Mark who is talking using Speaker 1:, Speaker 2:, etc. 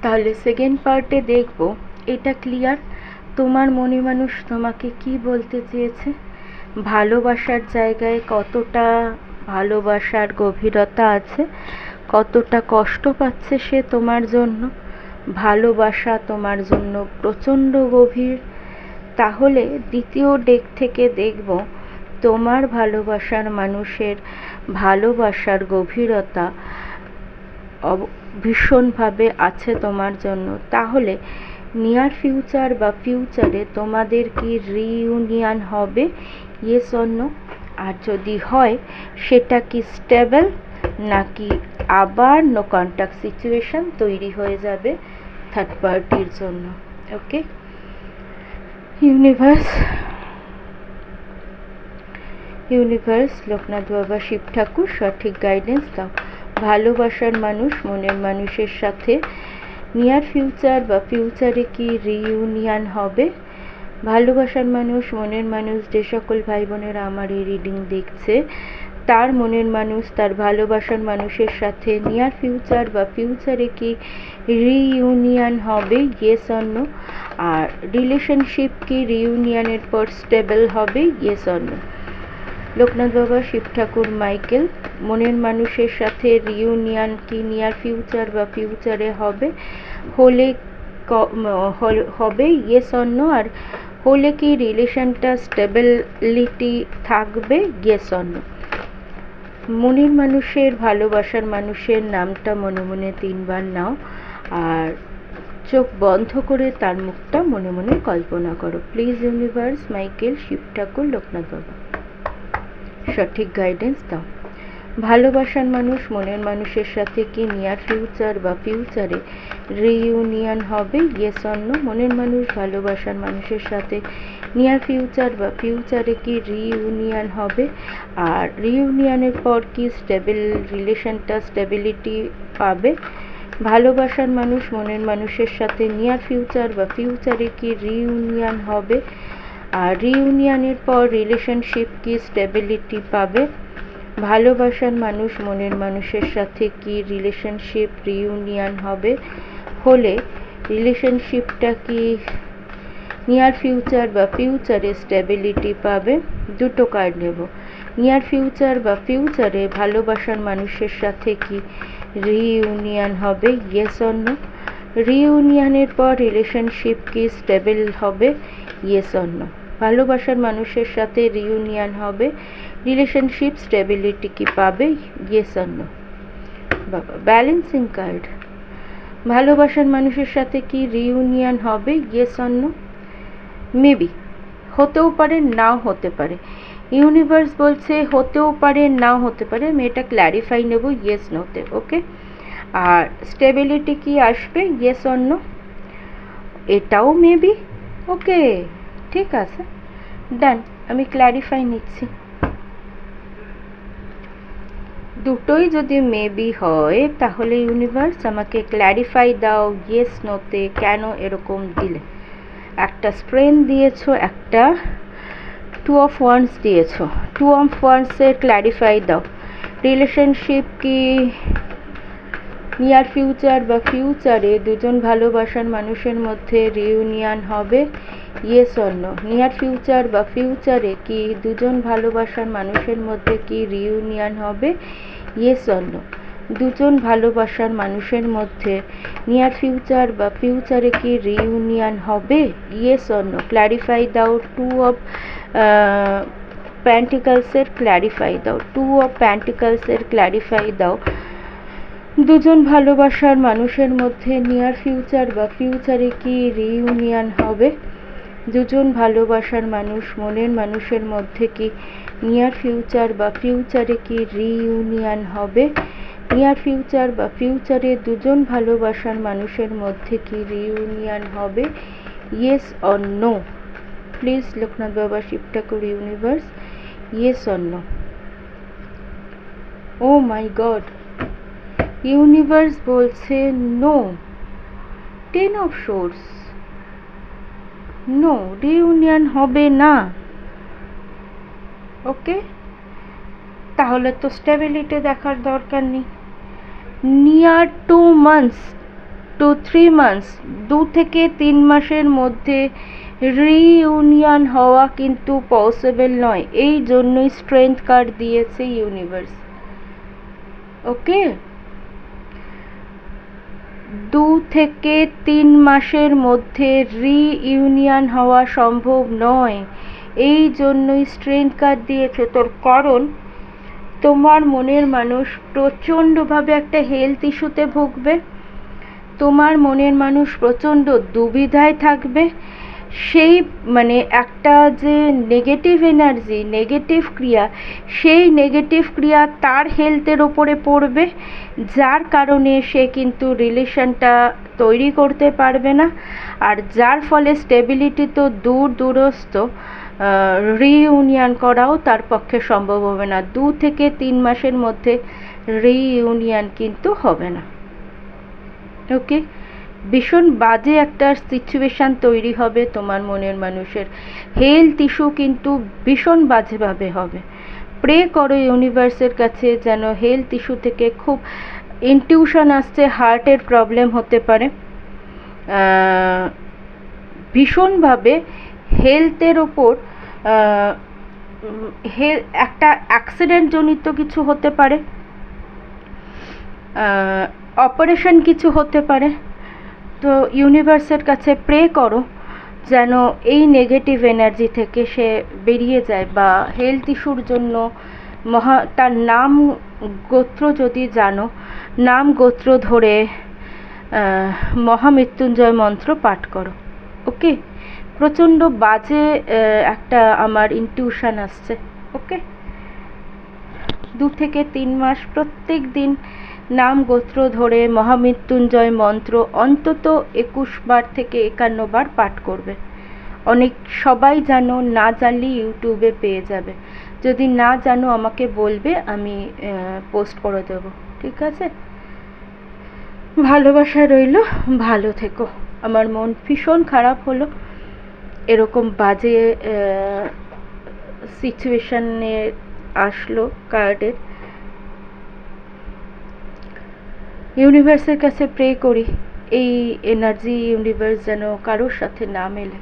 Speaker 1: তাহলে সেকেন্ড পার্টে দেখব এটা ক্লিয়ার তোমার মনে মানুষ তোমাকে কি বলতে চেয়েছে, ভালোবাসার জায়গায় কতটা ভালোবাসার গভীরতা আছে, কতটা কষ্ট পাচ্ছে সে তোমার জন্য, ভালোবাসা তোমার জন্য প্রচণ্ড গভীর। তাহলে দ্বিতীয় ডেক থেকে দেখব তোমার ভালোবাসার মানুষের ভালোবাসার গভীরতা ভীষণভাবে আছে তোমার জন্য। তাহলে নিয়ার ফিউচার বা ফিউচারে তোমাদের কি রিইউনিয়ন হবে, ইয়েস অর নো? আর যদি হয় সেটা কি স্টেবল নাকি আবার নো কন্ট্যাক্ট সিচুয়েশন তৈরি হয়ে যাবে থার্ড পার্টির জন্য? ওকে ইউনিভার্স লোকনাথ বাবা শিব ঠাকুর সঠিক গাইডেন্স দাও। ভালোবাসার মানুষ মনের মানুষের সাথে নিয়ার ফিউচার বা ফিউচারে কি রিইউনিয়ন হবে? ভালোবাসার মানুষ মনের মানুষ যে সকল ভাই বোনেরা আমার এই রিডিং দেখছে তার মনের মানুষ তার ভালোবাসার মানুষের সাথে নিয়ার ফিউচার বা ফিউচারে কি রিইউনিয়ন হবে, ইয়েস অর নো? আর রিলেশনশিপ কি রিইউনিয়নের পর স্টেবল হবে, yes or no? Loknath Baba Shiv Thakur Michael মনের মানুষের সাথে রিইউনিয়ন কি নিয়ার ফিউচার বা ফিউচারে হবে, হলে হবে ইয়েস অর নো? আর হলে কি রিলেশনটা স্টেবিলিটি থাকবে, ইয়েস অর নো? মনের মানুষের ভালোবাসার মানুষের নামটা মনে মনে 3 বার নাও আর চোখ বন্ধ করে তার মুখটা মনে মনে কল্পনা করো। প্লিজ ইউনিভার্স মাইকেল শিব ঠাকুর লোকনাথ বাবা সঠিক গাইডেন্স দাও। ভালোবাসার মানুষ মনের মানুষের সাথে কি নিয়ার ফিউচার বা ফিউচারে রিইউনিয়ন হবে, ইয়েস অর নো? মনের মানুষ ভালোবাসার মানুষের সাথে নিয়ার ফিউচার বা ফিউচারে কি রিইউনিয়ন হবে, আর রিইউনিয়নের পর কি স্টেবল রিলেশনটা স্টেবিলিটি পাবে? ভালোবাসার মানুষ মনের মানুষের সাথে নিয়ার ফিউচার বা ফিউচারে কি রিইউনিয়ন হবে, আর রিইউনিয়নের পর রিলেশনশিপ কি স্টেবিলিটি পাবে? ভালোবাসার মানুষ মনের মানুষের সাথে কি রিলেশনশিপ রিইউনিয়ন হবে, হলে রিলেশনশিপটা কি নিয়ার ফিউচার বা ফিউচারে স্টেবিলিটি পাবে? দুটো কার্ড নেব। নিয়ার ফিউচার বা ফিউচারে ভালোবাসার মানুষের সাথে কি রিইউনিয়ন হবে, ইয়েস অর নো? রিইউনিয়নের পর রিলেশনশিপ কি স্টেবল হবে, ইয়েস অর নো? ভালোবাসার মানুষের সাথে রিইউনিয়ন হবে, রিলেশনশিপ স্টেবিলিটি কি পাবে, ইয়েস অর নো? বাবা ব্যালেন্সিং কার্ড। ভালোবাসার মানুষের সাথে কি রিইউনিয়ন হবে, ইয়েস অর নো? মেবি হতেও পারে নাও হতে পারে। ইউনিভার্স বলছে হতেও পারে নাও হতে পারে, আমি এটা ক্ল্যারিফাই নেব ইয়েস নোতে। ওকে আর স্টেবিলিটি কি আসবে, ইয়েস অর নো? এটাও মেবি। ওকে ঠিক আছে ডান, আমি ক্ল্যারিফাই নিচ্ছি। দুটোই যদি মেবি হয় তাহলে ইউনিভার্স আমাকে ক্ল্যারিফাই দাও ইয়েস নোতে, কেন এরকম দিলে? একটা স্প্রেন দিয়েছো, একটা 2 অফ ওয়ান্ডস দিয়েছো। 2 অফ ওয়ান্ডসের ক্ল্যারিফাই দাও। রিলেশনশিপ কি নিয়ার ফিউচার বা ফিউচারে দুজন ভালোবাসার মানুষের মধ্যে রিইউনিয়ন হবে, yes or no? Near future বা ফিউচারে কি দুজন ভালোবাসার মানুষের মধ্যে কি রিইউনিয়ন হবে, ইয়েস অর নো? দুজন ভালোবাসার মানুষের মধ্যে নিয়ার ফিউচার বা ফিউচারে কি রিইউনিয়ন হবে, ইয়েস অর নো? ক্ল্যারিফাই দাও। 2 অফ প্যান্টিকলসের ক্ল্যারিফাই দাও। 2 অফ প্যান্টিকলসের ক্ল্যারিফাই দাও। দুজন ভালোবাসার মানুষের মধ্যে নিয়ার ফিউচার বা ফিউচারে কি রিইউনিয়ন হবে? দুজন ভালোবাসার মানুষ মনের মানুষের মধ্যে কি নিয়ার ফিউচার বা ফিউচারে কি রিইউনিয়ন হবে? নিয়ার ফিউচার বা ফিউচারে দুজন ভালোবাসার মানুষের মধ্যে কি রিইউনিয়ন হবে, yes or no? Please Loknath Baba Shiv Thakur universe yes or no? Oh my God, universe বলছে no. 10 of course, no reunion হবে না। ওকে তাহলে তো স্টেবিলিটি দেখার দরকার নেই। নিয়ার 2 months টু 3 months, 2 থেকে 3 মাসের মধ্যে রিইউনিয়ন হওয়া কিন্তু পসিবল নয়। এই জন্যই স্ট্রেংথ কার্ড দিয়েছে ইউনিভার্স। ওকে, 2 থেকে 3 মাসের মধ্যে রিইউনিয়ন হওয়া সম্ভব নয়, এই জন্যই স্ট্রেংথ কার্ড দিয়েছে। তোর কারণ তোমার মনের মানুষ প্রচণ্ডভাবে একটা হেলথ ইস্যুতে ভুগবে, তোমার মনের মানুষ প্রচণ্ড দুবিধায় থাকবে। সেই মানে একটা যে নেগেটিভ এনার্জি, নেগেটিভ ক্রিয়া, সেই নেগেটিভ ক্রিয়া তার হেলথের ওপরে পড়বে, যার কারণে সে কিন্তু রিলেশনটা তৈরি করতে পারবে না, আর যার ফলে স্টেবিলিটি তো দূরস্থ, রিইউনিয়ন করাও তার পক্ষে সম্ভব হবে না। 2 থেকে 3 মাসের মধ্যে রিইউনিয়ন কিন্তু হবে না। ওকে, ভীষণ বাজে একটা সিচুয়েশান তৈরি হবে তোমার মনের মানুষের। হেলথ ইস্যু কিন্তু ভীষণ বাজেভাবে হবে। প্রে করো ইউনিভার্সের কাছে যেন হেলথ ইস্যু থেকে, খুব ইনটিউশন আসছে হার্টের প্রবলেম হতে পারে, ভীষণভাবে হেলথের ওপর একটা অ্যাক্সিডেন্ট জনিত কিছু হতে পারে, অপারেশন কিছু হতে পারে। তো ইউনিভার্সের কাছে প্রে করো যেন এই নেগেটিভ এনার্জি থেকে সে বেরিয়ে যায়, বা হেলথ ইস্যুর জন্য তার নাম গোত্র যদি জানো, নাম গোত্র ধরে মহামৃত্যুঞ্জয় মন্ত্র পাঠ করো। ওকে, প্রচণ্ড বাজে একটা আমার ইনটিউশন আসছে। ওকে, 2 থেকে 3 মাস প্রত্যেক দিন নাম গোত্র ধরে মহামৃত্যুঞ্জয় মন্ত্র অন্তত 21 বার থেকে 51 বার পাঠ করবে। অনেক সবাই জানো, না জানলে ইউটিউবে পেয়ে যাবে। যদি না জানো আমাকে বলবে, আমি পোস্ট করে দেবো। ঠিক আছে, ভালোবাসা রইল, ভালো থেকো। আমার মন ভীষণ খারাপ হলো এরকম বাজে সিচুয়েশানে আসলো কার্ডের। ইউনিভার্সের কাছে প্রে করি এই এনার্জি ইউনিভার্স যেন কারোর সাথে না মেলে।